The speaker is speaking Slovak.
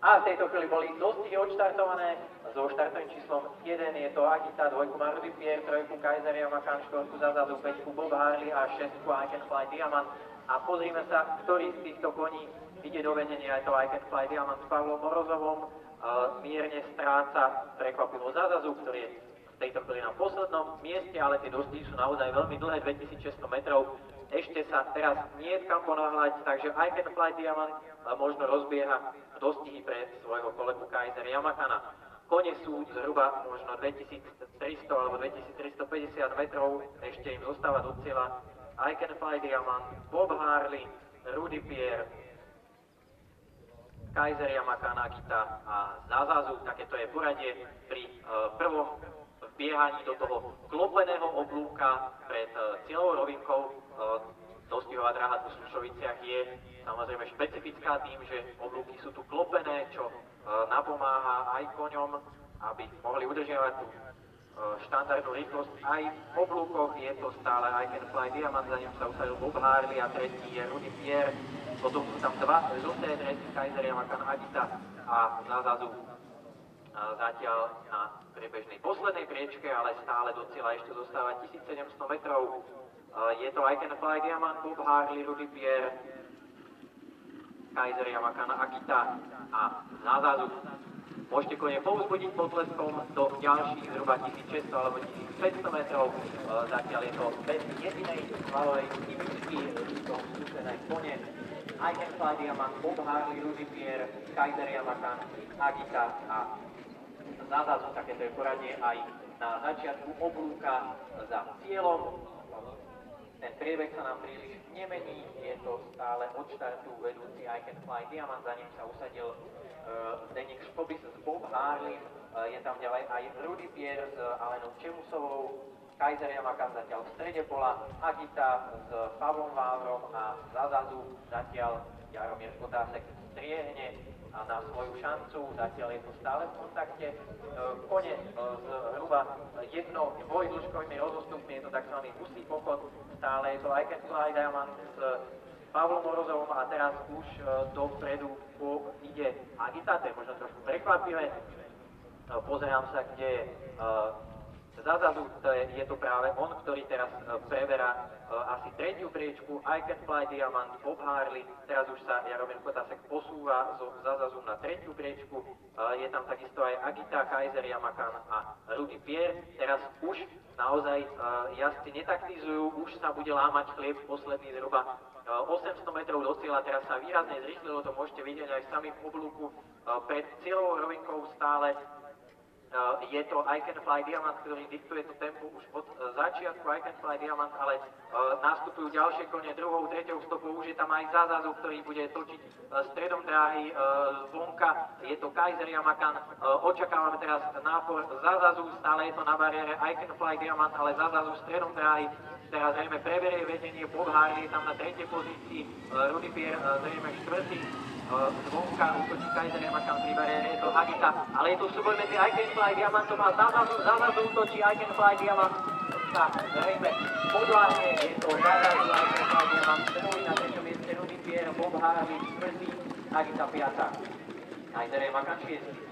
A v tejto chvíli boli dostihy odštartované so štartovým číslom 1 je to Agita, 2 má Rudy Pierre, 3 Kaiser Yamakan, 4 Zazazu, 5 Bob Harley a 6 I Can Fly Diamond. A pozrime sa, ktorý z týchto koní ide do vedenia, je to I Can Fly Diamond s Pavlom Morozovom. Mierne stráca prekvapivo Zazazu, ktorý je v tejto chvíli na poslednom mieste, ale tie dostihy sú naozaj veľmi dlhé, 2600 metrov. Ešte sa teraz nie je kam ponáhľať, takže I Can Fly Diamond možno rozbieha dostihy pre svojho kolegu Kaiser Yamakana. Kone sú zhruba možno 2300 alebo 2350 metrov, ešte im zostáva do cieľa I Can Fly Diamond, Bob Harley, Rudy Pierre, Kaiser Yamakan, Agita a Zazazu. Takéto je poradie pri prvom vbiehaní do toho klopeného oblúka pred cieľovou rovinkou. Dostihová dráha tu v Slušoviciach je samozrejme špecifická tým, že oblúky sú tu klopené, čo napomáha aj koňom, aby mohli udržiavať tú štandardnú rýchlosť. Aj v oblúkoch je to stále I Can Fly Diamond, za ním sa usadil Bob Harley a tretí je Rudy Pierre. Potom sú tam dva žlté dresy, Kaiser Yamakan, Agita a Zazazu. Zatiaľ na priebežnej poslednej priečke, ale stále do cieľa ešte zostáva 1700 metrov. Je to I Can Fly Diamond, Bob Harley, Rudy Pierre, Kaiser Yamakan, Agita a Zazazu. Môžete kone povzbudiť potleskom do ďalších zhruba 1600 alebo 1500 metrov. Zatiaľ je to bez jedinej hlavovej chybičky, to skúsené kone. I Can Fly Diamond, Bob Harley, Rudy Pierre, Kaiser Yamakan, Agita a Zazazu. Takéto je poradie aj na začiatku oblúka za cieľom. Ten priebeh sa nám príliš nemení, je to stále od štartu vedúci I Can Fly Diamond, za ním sa usadil Zdeněk Špobis s Bob Harley, je tam ďalej aj Rudy Pierre s Alenou Čemusovou, Kaiser Yamakan zatiaľ v strede pola, Agita s Pavlom Vávrom a Zazazu zatiaľ Jaromír Kotásek striehne a na svoju šancu, zatiaľ je to stále v kontakte. Kone s hruba dvojdĺžkovými rozostupmi, je to tzv. Husý pochod, stále je to I Can Fly Diamond s Pavlom Morozovom a teraz už dopredu ide Agita, to je možno trošku prekvapivé. Pozerám sa, kde je Zazazu, je to práve on, ktorý teraz preberá asi tretiu priečku, I Can Fly Diamond, Bob Harley, teraz už sa Jaromír Kotásek posúva zo Zazazu na tretiu priečku, je tam takisto aj Agita, Kaiser Yamakan a Rudy Pierre, teraz už naozaj jazdci netaktizujú, už sa bude lámať chlieb posledný zhruba 800 metrov do cieľa, teraz sa výrazne zrýchlilo, to môžete vidieť aj sami v oblúku, pred cieľovou rovinkou stále je to I Can Fly Diamond, ktorý diktuje to tempo už od začiatku I Can Fly Diamond, ale nastupujú ďalšie kone druhou, treťou stopou, už je tam aj Zazazu, ktorý bude točiť stredom dráhy zvonka, je to Kaiser Yamakan, očakávame teraz nápor Zazazu, stále je to na bariére I Can Fly Diamond, ale Zazazu stredom dráhy, teraz zrejme preberie vedenie, Bob Harley je tam na tretej pozícii, Rudy Pierre zrejme štvrtý, zvonka útočí Kaiser Yamakan, pri bariére je to Agita, ale je tu súboj medzi I Can Fly Diamondom a Zazazu útočí I Can Fly Diamond, sa zrejme podľahne, je to Zazazu, I Can Fly Diamond, druhý na treťom mieste Rudy Pierre, Bob Harley, štvrtý, Agita piata, Kaiser Yamakan šiestý.